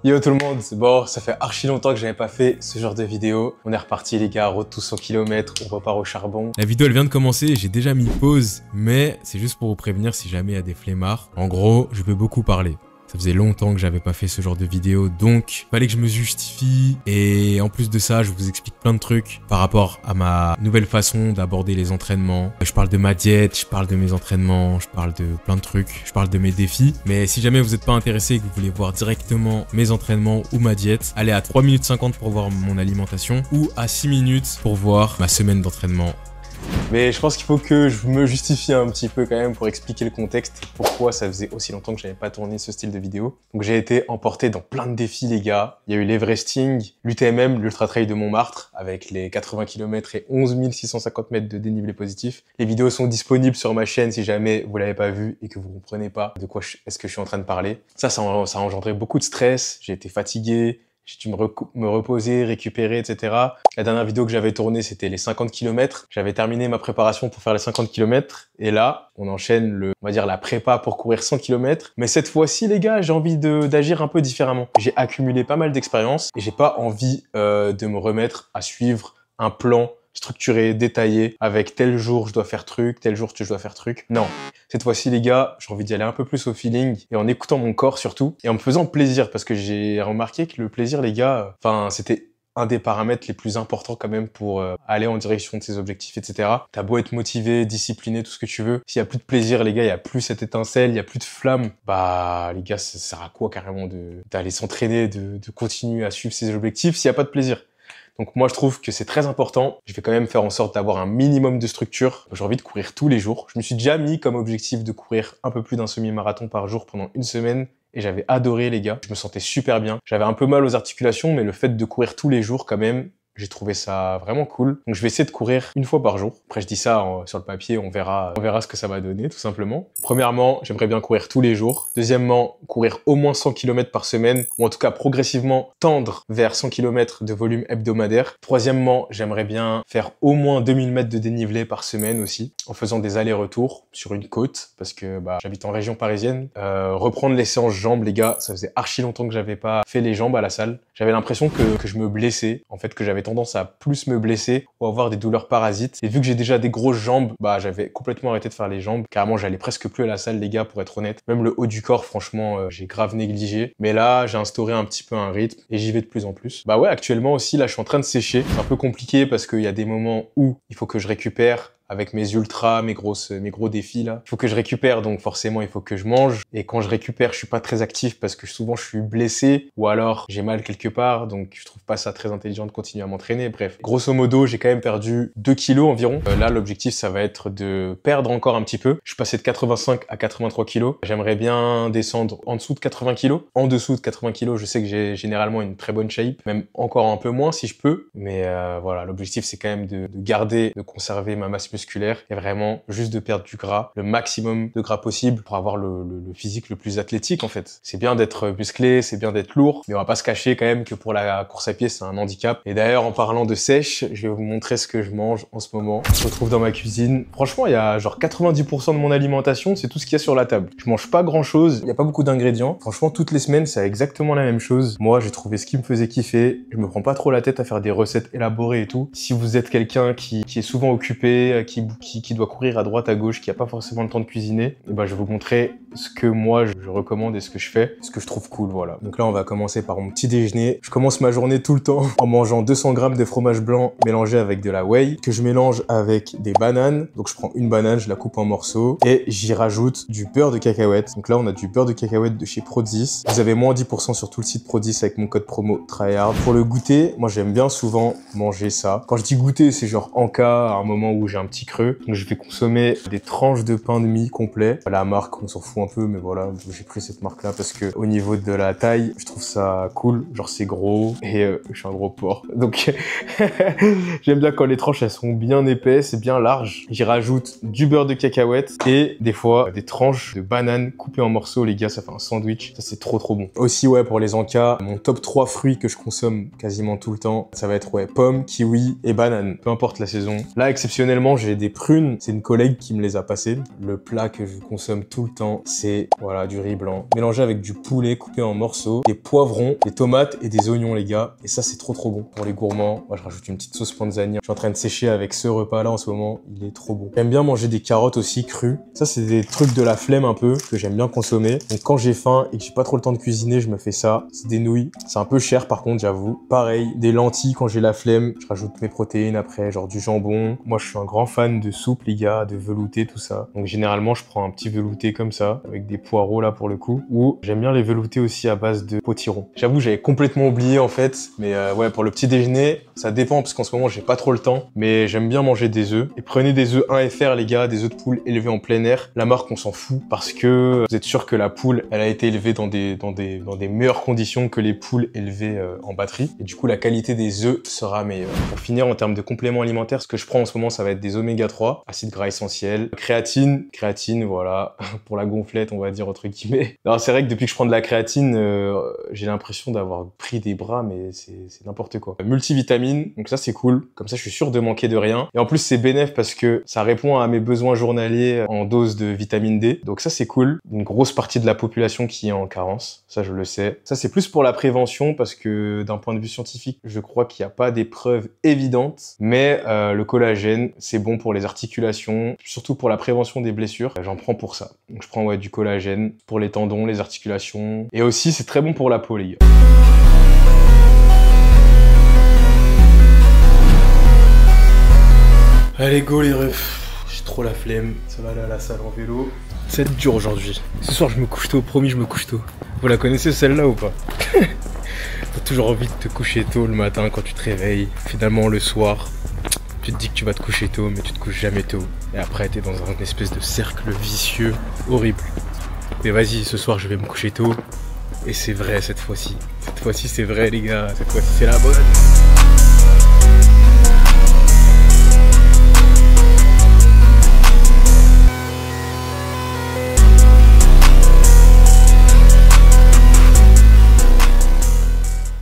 Yo tout le monde, bon, ça fait archi longtemps que j'avais pas fait ce genre de vidéo. On est reparti les gars, road to 100 km, on repart au charbon. La vidéo elle vient de commencer, j'ai déjà mis pause, mais c'est juste pour vous prévenir si jamais il y a des flemmards. En gros, je peux beaucoup parler. Ça faisait longtemps que j'avais pas fait ce genre de vidéo, donc fallait que je me justifie. Et en plus de ça, je vous explique plein de trucs par rapport à ma nouvelle façon d'aborder les entraînements. Je parle de ma diète, je parle de mes entraînements, je parle de plein de trucs, je parle de mes défis. Mais si jamais vous n'êtes pas intéressé et que vous voulez voir directement mes entraînements ou ma diète, allez à 3 minutes 50 pour voir mon alimentation ou à 6 minutes pour voir ma semaine d'entraînement. Mais je pense qu'il faut que je me justifie un petit peu quand même pour expliquer le contexte, pourquoi ça faisait aussi longtemps que j'avais pas tourné ce style de vidéo. Donc j'ai été emporté dans plein de défis les gars. Il y a eu l'Everesting, l'UTMM, l'Ultra Trail de Montmartre avec les 80 km et 11 650 mètres de dénivelé positif. Les vidéos sont disponibles sur ma chaîne si jamais vous l'avez pas vu et que vous comprenez pas de quoi est-ce que je suis en train de parler. Ça a engendré beaucoup de stress, j'ai été fatigué. J'ai dû me reposer, récupérer, etc. La dernière vidéo que j'avais tournée, c'était les 50 km. J'avais terminé ma préparation pour faire les 50 km. Et là, on enchaîne on va dire la prépa pour courir 100 km. Mais cette fois-ci, les gars, j'ai envie d'agir un peu différemment. J'ai accumulé pas mal d'expérience et j'ai pas envie de me remettre à suivre un plan structuré, détaillé, avec tel jour je dois faire truc, tel jour je dois faire truc. Non. Cette fois-ci, les gars, j'ai envie d'y aller un peu plus au feeling et en écoutant mon corps surtout et en me faisant plaisir parce que j'ai remarqué que le plaisir, les gars, c'était un des paramètres les plus importants quand même pour aller en direction de ses objectifs, etc. T'as beau être motivé, discipliné, tout ce que tu veux. S'il y a plus de plaisir, les gars, il y a plus cette étincelle, il y a plus de flamme. Bah, les gars, ça sert à quoi carrément d'aller s'entraîner, de continuer à suivre ses objectifs s'il y a pas de plaisir? Donc moi, je trouve que c'est très important. Je vais quand même faire en sorte d'avoir un minimum de structure. J'ai envie de courir tous les jours. Je me suis déjà mis comme objectif de courir un peu plus d'un semi-marathon par jour pendant une semaine. Et j'avais adoré, les gars. Je me sentais super bien. J'avais un peu mal aux articulations, mais le fait de courir tous les jours, quand même, j'ai trouvé ça vraiment cool. Donc je vais essayer de courir une fois par jour. Après je dis ça sur le papier, on verra ce que ça va donner tout simplement. Premièrement, j'aimerais bien courir tous les jours. Deuxièmement, courir au moins 100 km par semaine, ou en tout cas progressivement tendre vers 100 km de volume hebdomadaire. Troisièmement, j'aimerais bien faire au moins 2000 mètres de dénivelé par semaine aussi, en faisant des allers-retours sur une côte, parce que j'habite en région parisienne. Reprendre les séances jambes, les gars, ça faisait archi longtemps que j'avais pas fait les jambes à la salle. J'avais l'impression que je me blessais, en fait, que j'avais tendance à plus me blesser ou avoir des douleurs parasites. Et vu que j'ai déjà des grosses jambes, j'avais complètement arrêté de faire les jambes. Carrément, j'allais presque plus à la salle, les gars, pour être honnête. Même le haut du corps, franchement, j'ai grave négligé. Mais là, j'ai instauré un petit peu un rythme et j'y vais de plus en plus. Bah ouais, actuellement aussi, là, je suis en train de sécher. C'est un peu compliqué parce qu'il y a des moments où il faut que je récupère avec mes ultras, mes gros défis là. Il faut que je récupère, donc forcément il faut que je mange. Et quand je récupère, je suis pas très actif parce que souvent je suis blessé ou alors j'ai mal quelque part, donc je trouve pas ça très intelligent de continuer à m'entraîner. Bref, grosso modo, j'ai quand même perdu 2 kilos environ. Là, l'objectif, ça va être de perdre encore un petit peu. Je suis passé de 85 à 83 kilos. J'aimerais bien descendre en dessous de 80 kilos. En dessous de 80 kilos, je sais que j'ai généralement une très bonne shape, même encore un peu moins si je peux. Mais voilà, l'objectif, c'est quand même de conserver ma masse musculaire et vraiment juste de perdre du gras, le maximum de gras possible pour avoir le physique le plus athlétique en fait. C'est bien d'être musclé, c'est bien d'être lourd, mais on va pas se cacher quand même que pour la course à pied c'est un handicap. Et d'ailleurs en parlant de sèche, je vais vous montrer ce que je mange en ce moment. Je me retrouve dans ma cuisine. Franchement il y a genre 90% de mon alimentation, c'est tout ce qu'il y a sur la table. Je mange pas grand chose, il y a pas beaucoup d'ingrédients. Franchement toutes les semaines c'est exactement la même chose. Moi j'ai trouvé ce qui me faisait kiffer. Je me prends pas trop la tête à faire des recettes élaborées et tout. Si vous êtes quelqu'un qui est souvent occupé, qui doit courir à droite à gauche, qui a pas forcément le temps de cuisiner, et je vais vous montrer ce que moi je recommande et ce que je fais, ce que je trouve cool, voilà. Donc là on va commencer par mon petit déjeuner. Je commence ma journée tout le temps en mangeant 200 grammes de fromage blanc mélangé avec de la whey, que je mélange avec des bananes. Donc je prends une banane, je la coupe en morceaux et j'y rajoute du beurre de cacahuète. Donc là on a du beurre de cacahuète de chez Prodigy. Vous avez moins 10% sur tout le site Prodigy avec mon code promo TRYHARD. Pour le goûter, moi j'aime bien souvent manger ça. Quand je dis goûter, c'est genre en cas, à un moment où j'ai un petit creux. Donc je vais consommer des tranches de pain de mie complet. La marque, on s'en fout un peu, mais voilà, j'ai pris cette marque-là parce que au niveau de la taille, je trouve ça cool. Genre c'est gros et je suis un gros porc. Donc j'aime bien quand les tranches elles sont bien épaisses et bien larges. J'y rajoute du beurre de cacahuète et des fois des tranches de bananes coupées en morceaux. Les gars, ça fait un sandwich. Ça c'est trop bon. Aussi ouais, pour les encas, mon top 3 fruits que je consomme quasiment tout le temps, ça va être pommes, kiwi et bananes. Peu importe la saison. Là exceptionnellement, j'ai des prunes. C'est une collègue qui me les a passées. Le plat que je consomme tout le temps, c'est voilà du riz blanc mélangé avec du poulet coupé en morceaux, des poivrons, des tomates et des oignons les gars. Et ça c'est trop bon. Pour les gourmands, moi je rajoute une petite sauce panzani. Je suis en train de sécher avec ce repas là en ce moment, il est trop bon. J'aime bien manger des carottes aussi crues. Ça c'est des trucs de la flemme un peu que j'aime bien consommer. Donc quand j'ai faim et que j'ai pas trop le temps de cuisiner, je me fais ça. C'est des nouilles. C'est un peu cher par contre j'avoue. Pareil, des lentilles quand j'ai la flemme. Je rajoute mes protéines après, genre du jambon. Moi je suis un grand fan de soupe les gars, de velouté tout ça. Donc généralement je prends un petit velouté comme ça, avec des poireaux là pour le coup. Ou j'aime bien les veloutés aussi à base de potiron. J'avoue j'avais complètement oublié en fait. Mais ouais pour le petit déjeuner, ça dépend parce qu'en ce moment j'ai pas trop le temps. Mais j'aime bien manger des œufs. Et prenez des œufs 1FR les gars, des œufs de poule élevés en plein air. La marque on s'en fout parce que vous êtes sûr que la poule elle a été élevée dans des meilleures conditions que les poules élevées en batterie. Et du coup la qualité des œufs sera meilleure. Pour finir en termes de compléments alimentaires, ce que je prends en ce moment ça va être des oméga 3, acides gras essentiels, créatine voilà, pour la gonflette on va dire entre guillemets. Alors c'est vrai que depuis que je prends de la créatine, j'ai l'impression d'avoir pris des bras mais c'est n'importe quoi. Multivitamines, donc ça c'est cool, comme ça je suis sûr de manquer de rien. Et en plus c'est bénéf parce que ça répond à mes besoins journaliers en dose de vitamine D, donc ça c'est cool. Une grosse partie de la population qui est en carence, ça je le sais. Ça c'est plus pour la prévention parce que d'un point de vue scientifique, je crois qu'il n'y a pas des preuves évidentes, mais le collagène c'est bon pour les articulations, surtout pour la prévention des blessures. J'en prends pour ça. Donc je prends ouais, du collagène pour les tendons, les articulations, et aussi c'est très bon pour la peau les gars. Allez go les refs, j'ai trop la flemme, ça va aller à la salle en vélo. Ça va être dur aujourd'hui. Ce soir je me couche tôt, promis je me couche tôt. Vous la connaissez celle-là ou pas? T'as toujours envie de te coucher tôt le matin quand tu te réveilles. Finalement le soir, tu te dis que tu vas te coucher tôt mais tu te couches jamais tôt. Et après t'es dans un espèce de cercle vicieux horrible. Mais vas-y, ce soir je vais me coucher tôt. Et c'est vrai cette fois-ci. Cette fois-ci c'est vrai les gars, cette fois-ci c'est la bonne.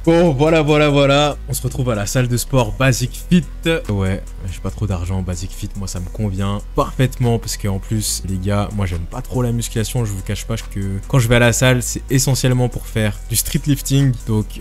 Bon, voilà. On se retrouve à la salle de sport Basic Fit. Ouais, j'ai pas trop d'argent. Basic Fit, moi, ça me convient parfaitement. Parce qu'en plus, les gars, moi, j'aime pas trop la musculation. Je vous cache pas que quand je vais à la salle, c'est essentiellement pour faire du street lifting. Donc,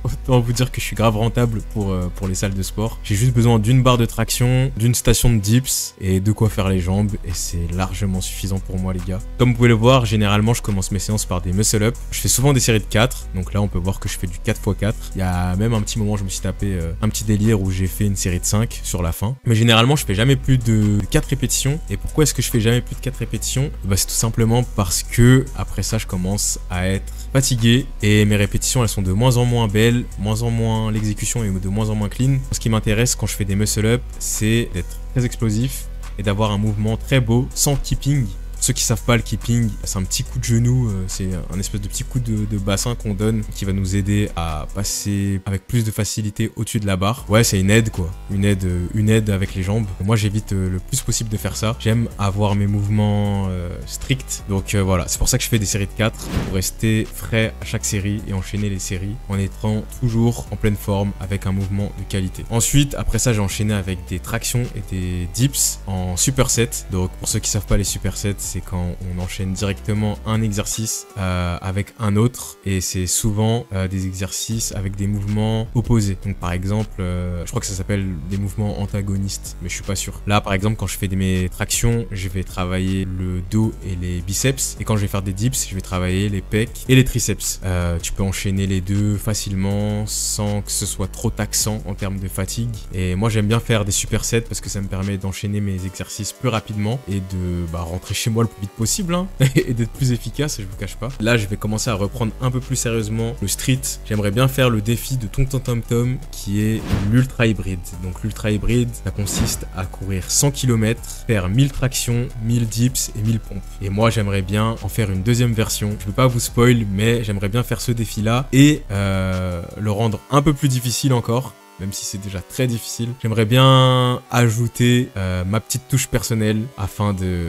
autant vous dire que je suis grave rentable pour les salles de sport. J'ai juste besoin d'une barre de traction, d'une station de dips et de quoi faire les jambes. Et c'est largement suffisant pour moi, les gars. Comme vous pouvez le voir, généralement, je commence mes séances par des muscle up. Je fais souvent des séries de 4. Donc là, on peut voir que je fais du 4x4. Il y a même un petit moment, je me suis tapé un petit délire où j'ai fait une série de 5 sur la fin. Mais généralement, je fais jamais plus de 4 répétitions. Et pourquoi est-ce que je fais jamais plus de 4 répétitions? Bah, c'est tout simplement parce que après ça, je commence à être fatigué et mes répétitions, elles sont de moins en moins belles, moins en moins l'exécution est de moins en moins clean. Ce qui m'intéresse quand je fais des muscle up, c'est d'être très explosif et d'avoir un mouvement très beau sans keeping. Ceux qui savent pas, le keeping, c'est un petit coup de genou, c'est un espèce de petit coup de bassin qu'on donne qui va nous aider à passer avec plus de facilité au-dessus de la barre. Ouais, c'est une aide quoi, une aide avec les jambes. Moi, j'évite le plus possible de faire ça. J'aime avoir mes mouvements stricts. Donc voilà, c'est pour ça que je fais des séries de 4 pour rester frais à chaque série et enchaîner les séries en étant toujours en pleine forme avec un mouvement de qualité. Ensuite, après ça, j'ai enchaîné avec des tractions et des dips en superset. Donc pour ceux qui savent pas les supersets, c'est quand on enchaîne directement un exercice avec un autre et c'est souvent des exercices avec des mouvements opposés. Donc par exemple, je crois que ça s'appelle des mouvements antagonistes, mais je suis pas sûr. Là par exemple, quand je fais mes tractions, je vais travailler le dos et les biceps et quand je vais faire des dips, je vais travailler les pecs et les triceps. Tu peux enchaîner les deux facilement sans que ce soit trop taxant en termes de fatigue. Et moi j'aime bien faire des supersets parce que ça me permet d'enchaîner mes exercices plus rapidement et de rentrer chez moi le plus vite possible et d'être plus efficace, je vous cache pas. Là, je vais commencer à reprendre un peu plus sérieusement le street. J'aimerais bien faire le défi de Tonton Tom Tom qui est l'ultra hybride. Donc l'ultra hybride, ça consiste à courir 100 km, faire 1000 tractions, 1000 dips et 1000 pompes. Et moi, j'aimerais bien en faire une deuxième version. Je veux pas vous spoil, mais j'aimerais bien faire ce défi-là et le rendre un peu plus difficile encore. Même si c'est déjà très difficile. J'aimerais bien ajouter ma petite touche personnelle afin de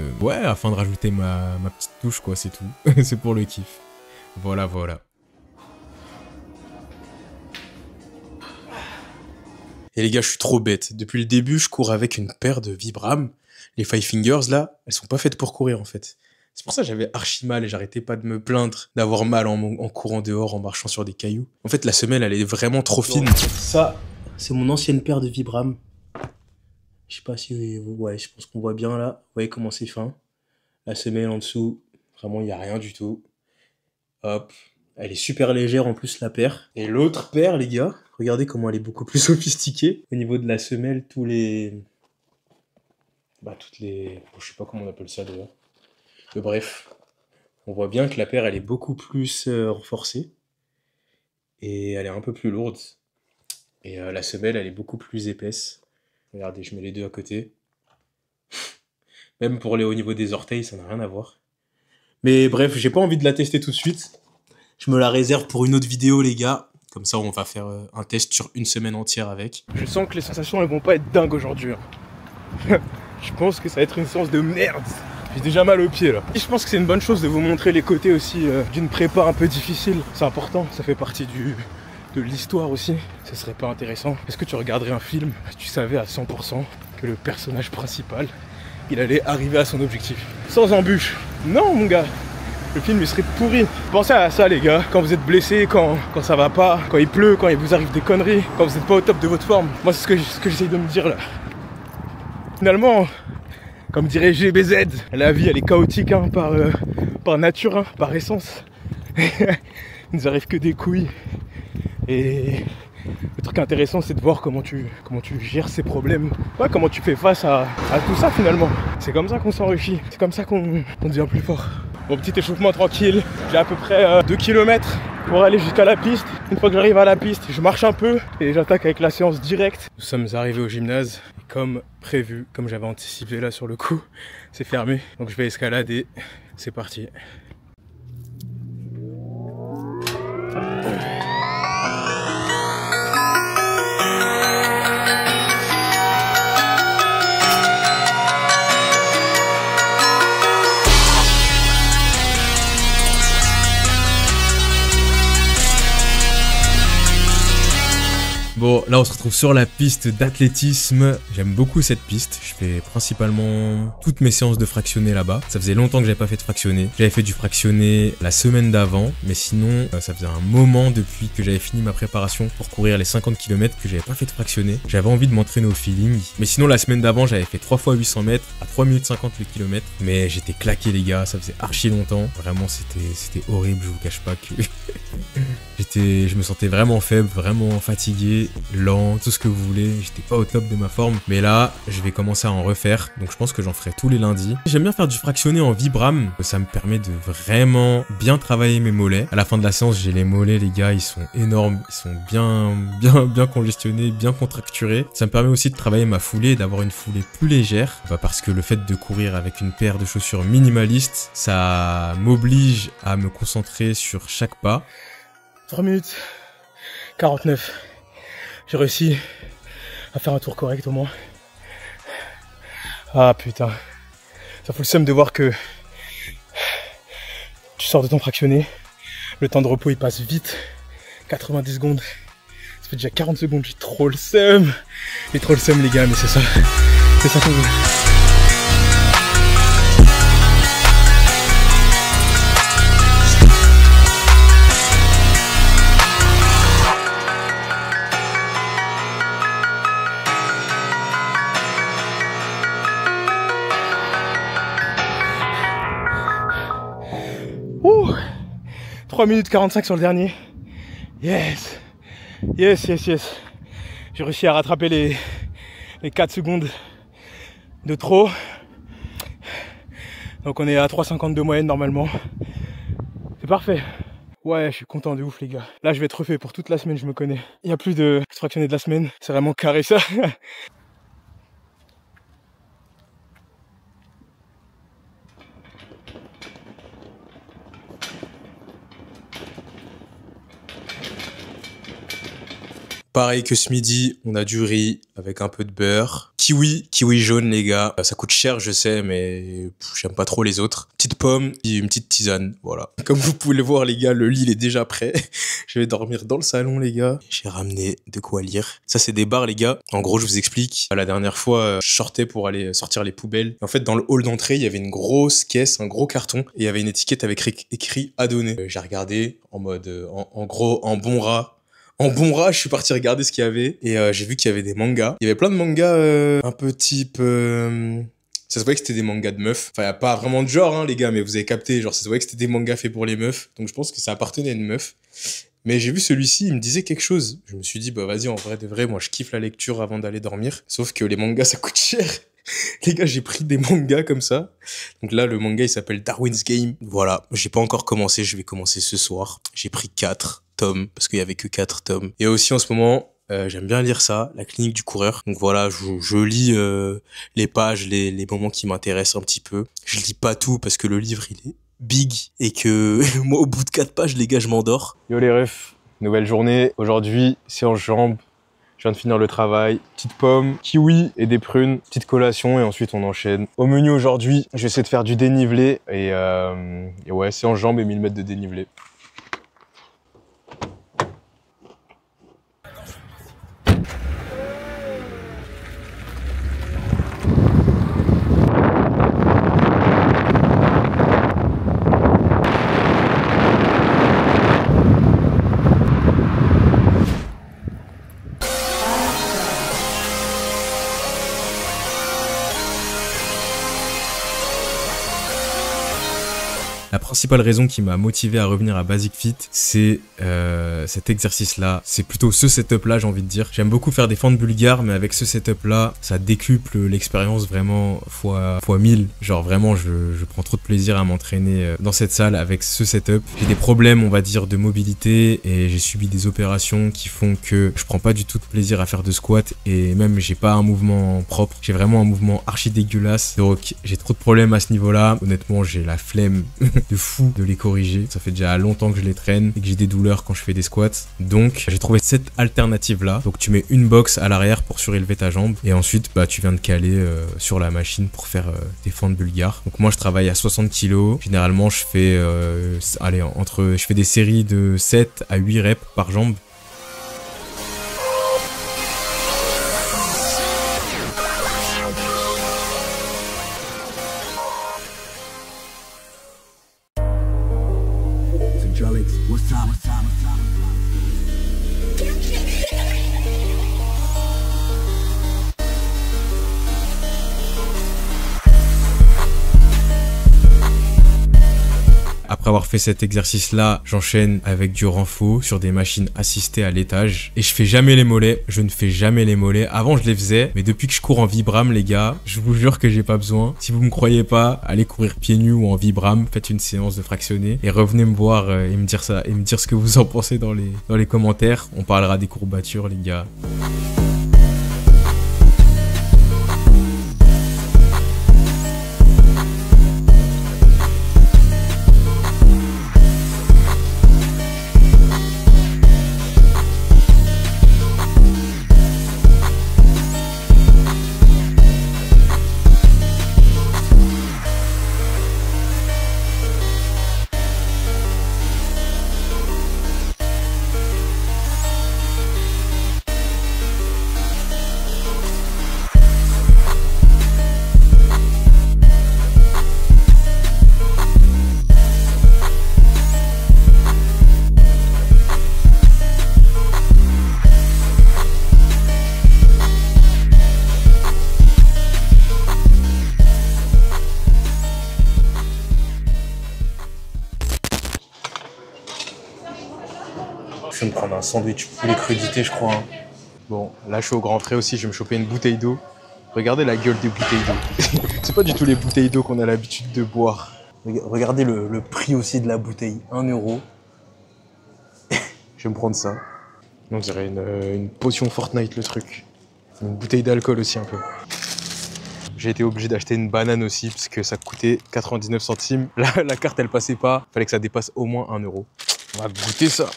rajouter ma petite touche quoi, c'est tout. C'est pour le kiff. Voilà. Et les gars, je suis trop bête. Depuis le début, je cours avec une paire de Vibram. Les Five Fingers là, elles sont pas faites pour courir en fait. C'est pour ça que j'avais archi mal et j'arrêtais pas de me plaindre d'avoir mal en courant dehors, en marchant sur des cailloux. En fait, la semelle, elle est vraiment trop fine. Ça, c'est mon ancienne paire de Vibram. Je sais pas si... Ouais, je pense qu'on voit bien là. Vous voyez comment c'est fin. La semelle en dessous, vraiment, il n'y a rien du tout. Hop. Elle est super légère en plus, la paire. Et l'autre paire, les gars, regardez comment elle est beaucoup plus sophistiquée. Au niveau de la semelle, toutes les... Je sais pas comment on appelle ça d'ailleurs. Mais bref, on voit bien que la paire, elle est beaucoup plus renforcée. Et elle est un peu plus lourde. Et la semelle, elle est beaucoup plus épaisse. Regardez, je mets les deux à côté. Même pour au niveau des orteils, ça n'a rien à voir. Mais bref, j'ai pas envie de la tester tout de suite. Je me la réserve pour une autre vidéo, les gars. Comme ça, on va faire un test sur une semaine entière avec. Je sens que les sensations, elles vont pas être dingues aujourd'hui. Je pense que ça va être une séance de merde. J'ai déjà mal aux pieds là. Et je pense que c'est une bonne chose de vous montrer les côtés aussi d'une prépa un peu difficile. C'est important, ça fait partie de l'histoire aussi. Ce serait pas intéressant. Est-ce que tu regarderais un film si tu savais à 100% que le personnage principal, il allait arriver à son objectif sans embûche? Non mon gars, le film il serait pourri. Pensez à ça les gars, quand vous êtes blessé, quand ça va pas, quand il pleut, quand il vous arrive des conneries, quand vous n'êtes pas au top de votre forme. Moi c'est ce que j'essaye de me dire là. Finalement, comme dirait GBZ, la vie elle est chaotique hein, par nature, hein, par essence. Il nous arrive que des couilles. Et le truc intéressant c'est de voir comment tu gères ces problèmes. Ouais, comment tu fais face à tout ça finalement. C'est comme ça qu'on s'enrichit, c'est comme ça qu'on devient plus fort. Mon petit échauffement tranquille, j'ai à peu près 2 km pour aller jusqu'à la piste. Une fois que j'arrive à la piste, je marche un peu et j'attaque avec la séance directe. Nous sommes arrivés au gymnase. Comme prévu, comme j'avais anticipé là sur le coup, c'est fermé. Donc je vais escalader. C'est parti. Bon, là on se retrouve sur la piste d'athlétisme. J'aime beaucoup cette piste. Je fais principalement toutes mes séances de fractionné là-bas. Ça faisait longtemps que j'avais pas fait de fractionné. J'avais fait du fractionné la semaine d'avant, mais sinon ça faisait un moment depuis que j'avais fini ma préparation pour courir les 50 km que j'avais pas fait de fractionné. J'avais envie de m'entraîner au feeling. Mais sinon la semaine d'avant j'avais fait 3 fois 800 mètres à 3 minutes 50 le kilomètre. Mais j'étais claqué les gars, ça faisait archi longtemps. Vraiment c'était horrible, je vous cache pas que... je me sentais vraiment faible, vraiment fatigué, lent, tout ce que vous voulez. J'étais pas au top de ma forme. Mais là, je vais commencer à en refaire. Donc je pense que j'en ferai tous les lundis. J'aime bien faire du fractionné en Vibram. Ça me permet de vraiment bien travailler mes mollets. À la fin de la séance, j'ai les mollets, les gars, ils sont énormes. Ils sont bien congestionnés, bien contracturés. Ça me permet aussi de travailler ma foulée, d'avoir une foulée plus légère. Parce que le fait de courir avec une paire de chaussures minimalistes, ça m'oblige à me concentrer sur chaque pas. 3 minutes 49. J'ai réussi à faire un tour correct au moins. Ah putain. Ça fout le seum de voir que tu sors de ton fractionné. Le temps de repos il passe vite. 90 secondes. Ça fait déjà 40 secondes. J'ai trop le seum. J'ai trop le seum les gars, mais c'est ça. C'est ça qu'on veut. Ouh, 3 minutes 45 sur le dernier. Yes. Yes. J'ai réussi à rattraper les 4 secondes de trop. Donc on est à 3,50 de moyenne normalement. C'est parfait. Ouais, je suis content de ouf les gars. Là je vais être refait pour toute la semaine, je me connais. Il n'y a plus de fractionné de la semaine. C'est vraiment carré ça. Pareil que ce midi, on a du riz avec un peu de beurre. Kiwi jaune les gars. Ça coûte cher je sais mais j'aime pas trop les autres. Petite pomme et une petite tisane, voilà. Comme vous pouvez le voir les gars, le lit il est déjà prêt. Je vais dormir dans le salon les gars. J'ai ramené de quoi lire. Ça c'est des bars les gars. En gros je vous explique. La dernière fois je sortais pour aller sortir les poubelles. En fait dans le hall d'entrée il y avait une grosse caisse, un gros carton. Et il y avait une étiquette avec écrit à donner. J'ai regardé en mode en gros en bon rat. En bon rat, je suis parti regarder ce qu'il y avait et j'ai vu qu'il y avait des mangas. Il y avait plein de mangas un peu type... Ça se voyait que c'était des mangas de meufs. Enfin, il n'y a pas vraiment de genre, hein, les gars, mais vous avez capté. Genre, ça se voyait que c'était des mangas faits pour les meufs. Donc, je pense que ça appartenait à une meuf. Mais j'ai vu celui-ci, il me disait quelque chose. Je me suis dit, bah vas-y, en vrai de vrai, moi, je kiffe la lecture avant d'aller dormir. Sauf que les mangas, ça coûte cher. Les gars, j'ai pris des mangas comme ça. Donc là, le manga, il s'appelle Darwin's Game. Voilà, j'ai pas encore commencé, je vais commencer ce soir. J'ai pris 4 tomes, parce qu'il y avait que 4 tomes. Et aussi, en ce moment, j'aime bien lire ça, La clinique du coureur. Donc voilà, je lis les pages, les moments qui m'intéressent un petit peu. Je lis pas tout, parce que le livre, il est big. Et que moi, au bout de 4 pages, les gars, je m'endors. Yo les refs, nouvelle journée. Aujourd'hui, séance jambes. Je viens de finir le travail, petite pomme, kiwi et des prunes, petite collation et ensuite on enchaîne. Au menu aujourd'hui, je vais essayer de faire du dénivelé et ouais, séance jambes et 1000 mètres de dénivelé. La principale raison qui m'a motivé à revenir à Basic Fit, c'est cet exercice-là. C'est plutôt ce setup-là, j'ai envie de dire. J'aime beaucoup faire des fentes bulgares, mais avec ce setup-là, ça décuple l'expérience vraiment fois 1000. Genre vraiment, je prends trop de plaisir à m'entraîner dans cette salle avec ce setup. J'ai des problèmes, on va dire, de mobilité et j'ai subi des opérations qui font que je prends pas du tout de plaisir à faire de squat et même j'ai pas un mouvement propre. J'ai vraiment un mouvement archi dégueulasse. Donc j'ai trop de problèmes à ce niveau-là. Honnêtement, j'ai la flemme de fou de les corriger. Ça fait déjà longtemps que je les traîne et que j'ai des douleurs quand je fais des squats. Donc j'ai trouvé cette alternative là. Donc tu mets une box à l'arrière pour surélever ta jambe et ensuite bah tu viens de caler sur la machine pour faire des fentes bulgares. Donc moi je travaille à 60 kg. Généralement je fais je fais des séries de 7 à 8 reps par jambe. Après avoir fait cet exercice-là, j'enchaîne avec du renfo sur des machines assistées à l'étage. Et je fais jamais les mollets, je ne fais jamais les mollets. Avant, je les faisais, mais depuis que je cours en Vibram, les gars, je vous jure que j'ai pas besoin. Si vous me croyez pas, allez courir pieds nus ou en Vibram, faites une séance de fractionné et revenez me voir et me dire ça, et me dire ce que vous en pensez dans les commentaires. On parlera des courbatures, les gars. Je vais me prendre un sandwich poulet crudité, je crois. Hein. Bon, là, je suis au Grand Frais aussi, je vais me choper une bouteille d'eau. Regardez la gueule des bouteilles d'eau. C'est pas du tout les bouteilles d'eau qu'on a l'habitude de boire. Regardez le prix aussi de la bouteille, 1 €. Je vais me prendre ça. On dirait une potion Fortnite, le truc. Une bouteille d'alcool aussi, un peu. J'ai été obligé d'acheter une banane aussi, parce que ça coûtait 99 centimes. La carte, elle passait pas. Fallait que ça dépasse au moins 1 €. On va goûter ça.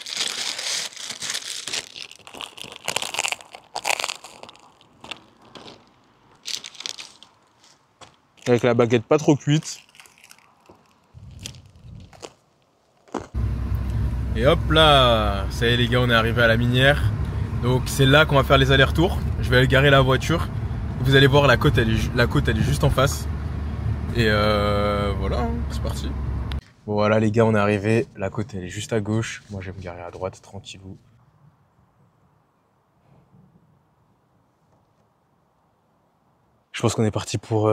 Avec la baguette pas trop cuite. Et hop là, ça y est les gars, on est arrivé à la minière. Donc c'est là qu'on va faire les allers-retours. Je vais aller garer la voiture. Vous allez voir, la côte elle est juste en face. Et voilà, hein, c'est parti. Bon voilà les gars, on est arrivé. La côte elle est juste à gauche. Moi je vais me garer à droite, tranquillou. Je pense qu'on est parti pour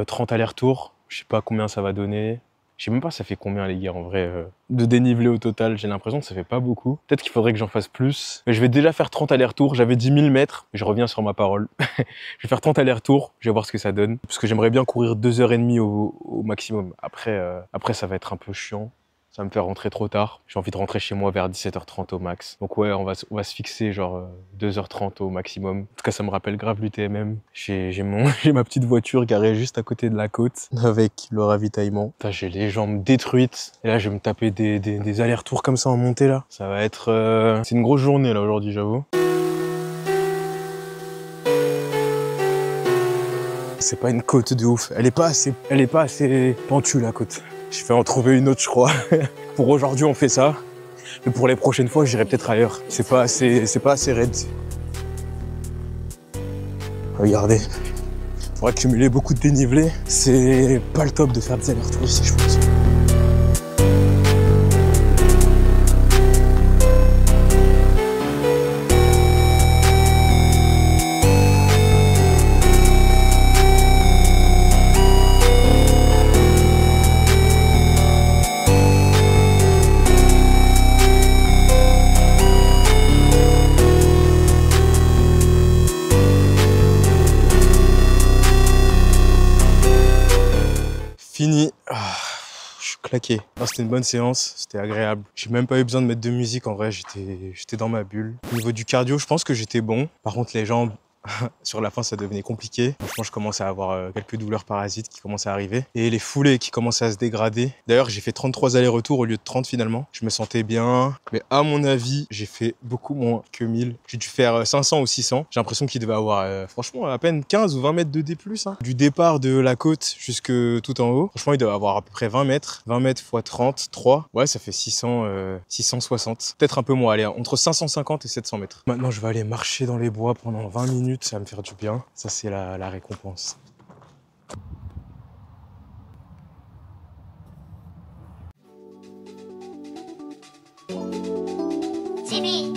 30 allers-retours. Je sais pas combien ça va donner. Je sais même pas ça fait combien les gars en vrai de dénivelé au total. J'ai l'impression que ça fait pas beaucoup. Peut-être qu'il faudrait que j'en fasse plus. Mais je vais déjà faire 30 allers-retours. J'avais 10 000 mètres. Je reviens sur ma parole. Je vais faire 30 allers-retours. Je vais voir ce que ça donne. Parce que j'aimerais bien courir 2h30 au maximum. Après ça va être un peu chiant. Ça va me faire rentrer trop tard. J'ai envie de rentrer chez moi vers 17h30 au max. Donc ouais, on va se fixer genre 2h30 au maximum. En tout cas, ça me rappelle grave l'UTMM. J'ai ma petite voiture garée juste à côté de la côte avec le ravitaillement. J'ai les jambes détruites. Et là, je vais me taper des allers-retours comme ça en montée là. Ça va être... C'est une grosse journée là aujourd'hui, j'avoue. C'est pas une côte de ouf. Elle est pas assez pentue la côte. Je vais en trouver une autre, je crois. Pour aujourd'hui, on fait ça. Mais pour les prochaines fois, j'irai peut-être ailleurs. C'est pas assez raide. Regardez. Pour accumuler beaucoup de dénivelé, c'est pas le top de faire des allers-retours ici, je pense. Fini. Je suis claqué. C'était une bonne séance, c'était agréable. J'ai même pas eu besoin de mettre de musique en vrai, j'étais dans ma bulle. Au niveau du cardio, je pense que j'étais bon. Par contre, les jambes, sur la fin, ça devenait compliqué. Franchement, je commençais à avoir quelques douleurs parasites qui commençaient à arriver. Et les foulées qui commençaient à se dégrader. D'ailleurs, j'ai fait 33 allers-retours au lieu de 30 finalement. Je me sentais bien. Mais à mon avis, j'ai fait beaucoup moins que 1000. J'ai dû faire 500 ou 600. J'ai l'impression qu'il devait avoir franchement à peine 15 ou 20 mètres de D+. Hein. Du départ de la côte jusque tout en haut. Franchement, il doit avoir à peu près 20 mètres. 20 mètres x 30, 3. Ouais, ça fait 660. Peut-être un peu moins. Allez, entre 550 et 700 mètres. Maintenant, je vais aller marcher dans les bois pendant 20 minutes. Ça va me faire du bien. Ça, c'est la récompense. Jimmy.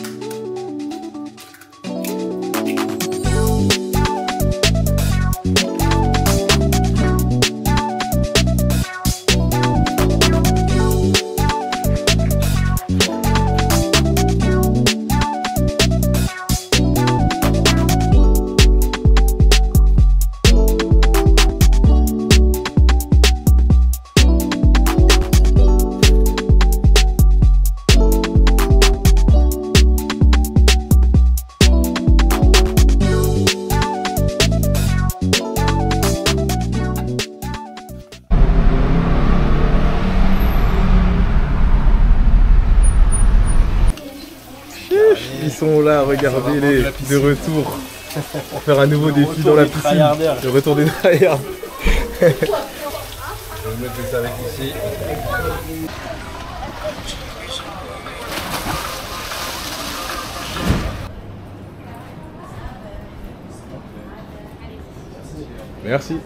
Ils sont là, regardez-les, de retour. Pour faire un nouveau défi dans la piscine. Le retour des tryhards. Je vais mettre ça avec ici. Merci.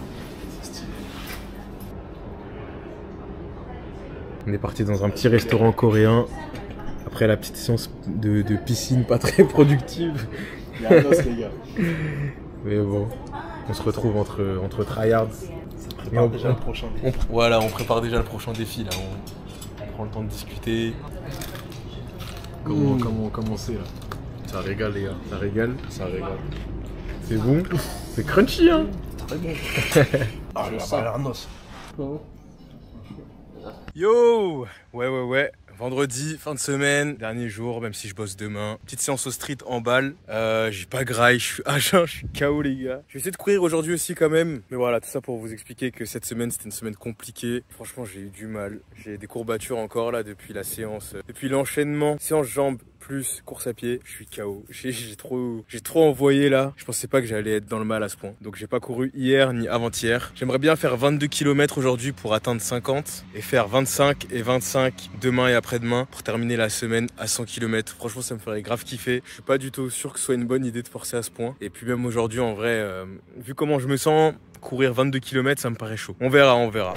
On est parti dans un petit restaurant coréen. Après la petite séance de piscine pas très productive. Il y a un os, les gars. Mais bon, on se retrouve entre tryhards. On déjà le prochain défi. Voilà, on prépare déjà le prochain défi là. On prend le temps de discuter. Comment c'est là? Ça régale les gars, ça régale. Ça régale. C'est bon? C'est crunchy hein? Très bon. Ah, il a l'air un os. Yo! Ouais. Vendredi, fin de semaine, dernier jour, même si je bosse demain. Petite séance au street en balle. J'ai pas graille, je suis à jeun, je suis KO les gars. Je vais essayer de courir aujourd'hui aussi quand même. Mais voilà, tout ça pour vous expliquer que cette semaine, c'était une semaine compliquée. Franchement, j'ai eu du mal. J'ai des courbatures encore là depuis la séance. Depuis l'enchaînement, séance jambes plus course à pied. Je suis KO. J'ai trop envoyé là. Je pensais pas que j'allais être dans le mal à ce point. Donc j'ai pas couru hier ni avant-hier. J'aimerais bien faire 22 km aujourd'hui pour atteindre 50 et faire 25 et 25 demain et après-demain pour terminer la semaine à 100 km. Franchement, ça me ferait grave kiffer. Je suis pas du tout sûr que ce soit une bonne idée de forcer à ce point. Et puis même aujourd'hui, en vrai, vu comment je me sens, courir 22 km, ça me paraît chaud. On verra, on verra.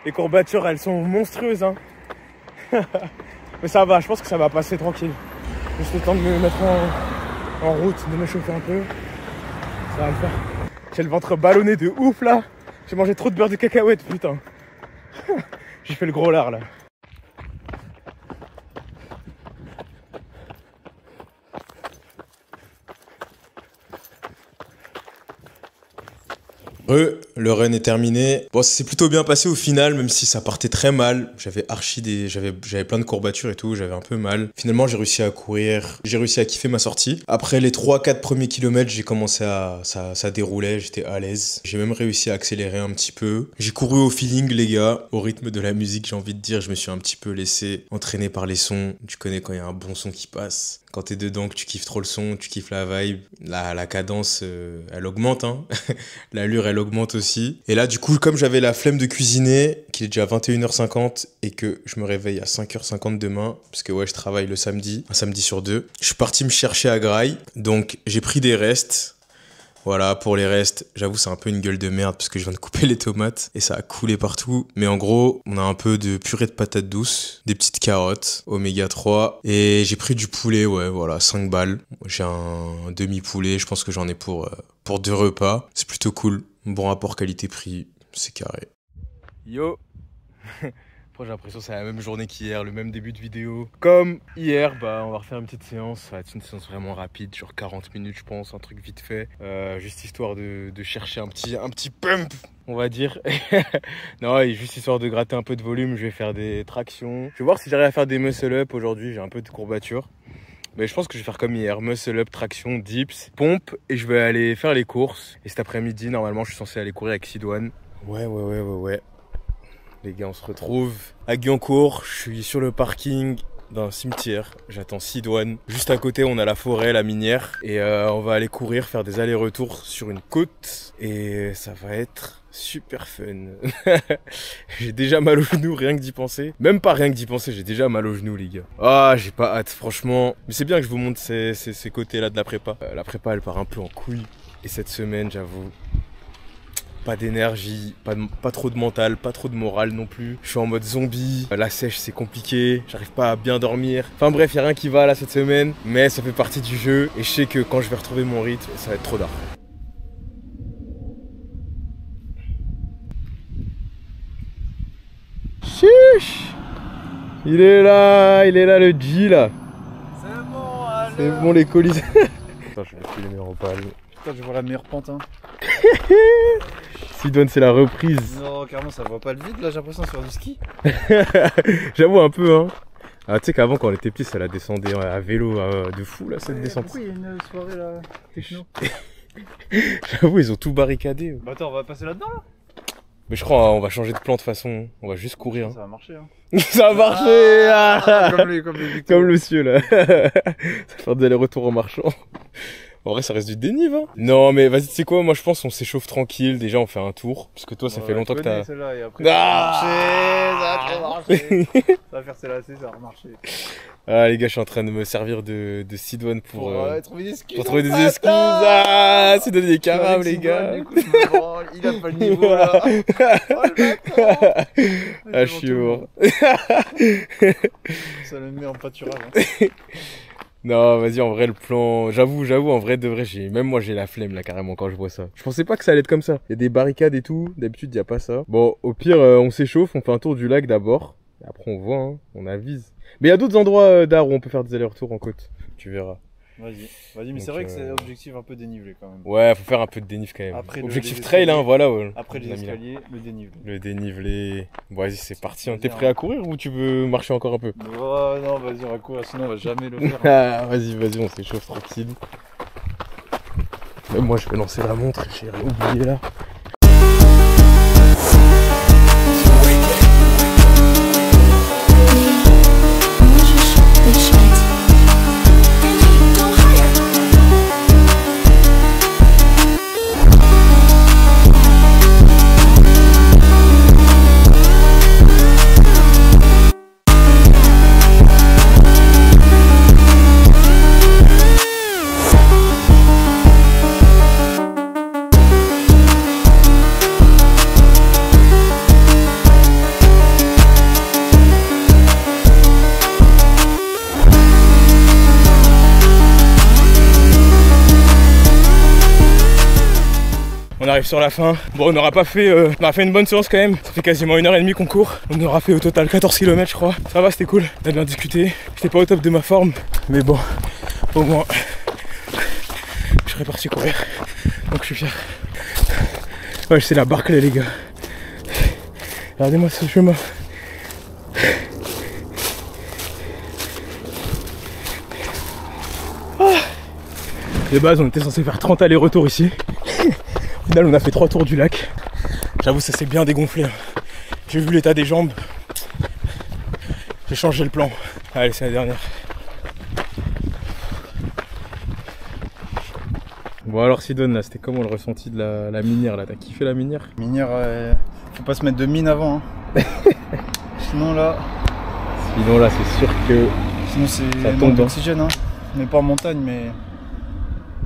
Les courbatures, elles sont monstrueuses, hein. Mais ça va, je pense que ça va passer tranquille. Juste le temps de me mettre en route, de me chauffer un peu. Ça va le faire. J'ai le ventre ballonné de ouf là. J'ai mangé trop de beurre de cacahuète, putain. J'ai fait le gros lard là. Le run est terminé. Bon, ça s'est plutôt bien passé au final, même si ça partait très mal. J'avais j'avais plein de courbatures et tout, j'avais un peu mal. Finalement, j'ai réussi à courir, j'ai réussi à kiffer ma sortie. Après les 3-4 premiers kilomètres, j'ai commencé ça déroulait, j'étais à l'aise. J'ai même réussi à accélérer un petit peu. J'ai couru au feeling, les gars, au rythme de la musique, j'ai envie de dire. Je me suis un petit peu laissé entraîner par les sons. Tu connais quand il y a un bon son qui passe. Quand t'es dedans, que tu kiffes trop le son, tu kiffes la vibe, la cadence, elle augmente, hein. L'allure, elle augmente aussi. Et là, du coup, comme j'avais la flemme de cuisiner, qu'il est déjà 21h50 et que je me réveille à 5h50 demain, parce que ouais, je travaille le samedi, un samedi sur deux, je suis parti me chercher à Graille. Donc, j'ai pris des restes. Voilà, pour les restes, j'avoue, c'est un peu une gueule de merde parce que je viens de couper les tomates et ça a coulé partout. Mais en gros, on a un peu de purée de patates douces, des petites carottes, oméga 3 et j'ai pris du poulet, ouais, voilà, 5 balles. J'ai un demi-poulet, je pense que j'en ai pour 2 repas. C'est plutôt cool. Bon rapport qualité-prix, c'est carré. Yo. J'ai l'impression que c'est la même journée qu'hier, le même début de vidéo. Comme hier, bah on va refaire une petite séance. Ça va être une séance vraiment rapide, genre 40 minutes je pense, un truc vite fait. Juste histoire de chercher un petit pump, on va dire. Non, et juste histoire de gratter un peu de volume, je vais faire des tractions. Je vais voir si j'arrive à faire des muscle up aujourd'hui, j'ai un peu de courbature. Mais je pense que je vais faire comme hier, muscle up, traction, dips, pompe. Et je vais aller faire les courses. Et cet après-midi, normalement, je suis censé aller courir avec Sidoine. Ouais. Les gars, on se retrouve à Guyancourt. Je suis sur le parking d'un cimetière. J'attends Sidoine. Juste à côté, on a la forêt, la minière. Et on va aller courir, faire des allers-retours sur une côte. Et ça va être super fun. J'ai déjà mal aux genoux, rien que d'y penser. Même pas rien que d'y penser, j'ai déjà mal aux genoux, les gars. Ah, j'ai pas hâte, franchement. Mais c'est bien que je vous montre ces côtés-là de la prépa. La prépa, elle part un peu en couille. Et cette semaine, j'avoue... Pas d'énergie, pas trop de mental, pas trop de morale non plus. Je suis en mode zombie, la sèche c'est compliqué, j'arrive pas à bien dormir. Enfin bref, y'a rien qui va là cette semaine, mais ça fait partie du jeu et je sais que quand je vais retrouver mon rythme, ça va être trop d'art. Chiche! Il est là le G là. C'est bon, allez. C'est bon les colis. Attends, je vais mettre les meilleurs en pâle. Putain, je vois la meilleure pente, hein. Sidoine, c'est la reprise. Non, carrément, ça voit pas le vide là, j'ai l'impression de faire du ski. J'avoue un peu, hein. Ah, tu sais qu'avant, quand on était petit, ça la descendait à vélo de fou, là, cette descente. Pourquoi il y a une soirée là, techno? J'avoue, ils ont tout barricadé. Bah attends, on va passer là-dedans là. Mais je crois, on va changer de plan de toute façon. On va juste courir. Hein. Ça va marcher, hein. Ça va marcher, ah, comme comme le monsieur, là. Ça va faire des allers-retours en marchant. En vrai, ça reste du dénive, hein. Non, mais vas-y, tu sais quoi, moi je pense qu'on s'échauffe tranquille. Déjà, on fait un tour. Parce que toi, ça fait longtemps que t'as. Celle-là, et après, Ah ça va marcher. Ça va faire celle-là, ça va marcher. Ah, les gars, je suis en train de me servir de Sidoine pour trouver des excuses. pour trouver des excuses. Ah, Sidoine, il est carave, les gars. Il a pas le niveau là. Oh, le bâtard. Ah, je suis mort. Ça le met en pâturage. Hein. Non, vas-y, en vrai, le plan. J'avoue, en vrai, de vrai, même moi, j'ai la flemme là, carrément, quand je vois ça. Je pensais pas que ça allait être comme ça. Il y a des barricades et tout. D'habitude, il y a pas ça. Bon, au pire, on s'échauffe, on fait un tour du lac d'abord. Après, on voit, hein, on avise. Mais il y a d'autres endroits d'art où on peut faire des allers-retours en côte. Tu verras. Vas-y, mais c'est Donc, vrai que c'est objectif un peu dénivelé quand même. Ouais, faut faire un peu de dénivelé quand même. Après objectif les trail, hein, escaliers. voilà. Ouais. Après les escaliers, le dénivelé. Le dénivelé. Bon, vas-y, c'est parti. Hein. T'es Vas-y, prêt à courir ou tu veux marcher encore un peu? Oh non, vas-y, on va courir, sinon on va jamais le faire. Ah, vas-y, on s'échauffe tranquille. Même moi, je vais lancer la montre, j'ai rien oublié là. On arrive sur la fin. Bon, on aura fait une bonne séance quand même. Ça fait quasiment 1h30 qu'on court. On aura fait au total 14 km, je crois. Ça va, c'était cool. On a bien discuté. J'étais pas au top de ma forme, mais bon, au moins, je serais parti courir. Donc je suis fier. Ouais, c'est la Barclay, les gars. Regardez-moi ce chemin. De base, on était censé faire 30 allers-retours ici. Au final, on a fait 3 tours du lac. J'avoue, ça s'est bien dégonflé. J'ai vu l'état des jambes. J'ai changé le plan. Allez, c'est la dernière. Bon alors Sidoine, là, c'était comment le ressenti de la minière là? T'as kiffé la minière? Minière, faut pas se mettre de mine avant. Hein. Sinon là, c'est sûr que sinon c'est ça manque tombe. d'oxygène. Hein. On n'est pas en montagne, mais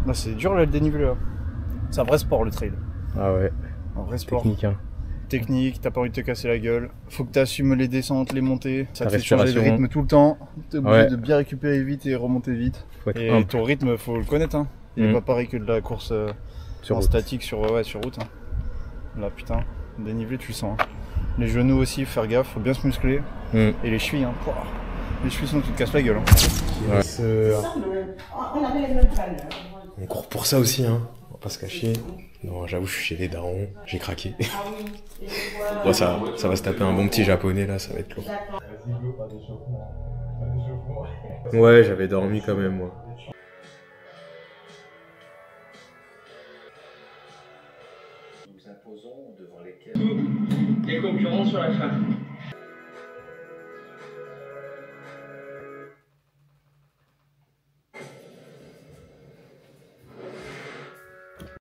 là c'est dur là, le dénivelé là. C'est un vrai sport le trail. Ah ouais. Un vrai sport. Technique, hein. Technique, t'as pas envie de te casser la gueule. Faut que t'assumes les descentes, les montées. Ça Ta te fait changer de respiration. rythme tout le temps. T'es obligé Ouais. de bien récupérer vite et remonter vite. Faut être Et humble. ton rythme, faut le connaître. Hein. Il est pas pareil que de la course Sur en route. statique sur route. Hein. Là putain, dénivelé tu le sens. Hein. Les genoux aussi, faire gaffe, faut bien se muscler. Et les chevilles, hein. Pouah. Les chevilles sinon tu te casses la gueule. Hein. Ouais. On avait les mêmes valeurs. On court pour ça aussi, hein. On va pas se cacher. Non, j'avoue, je suis chez les darons. J'ai craqué. Bon, ça va se taper un bon petit japonais là, ça va être lourd. Ouais, j'avais dormi quand même, moi. Nous imposons devant lesquels les concurrents sur la fin.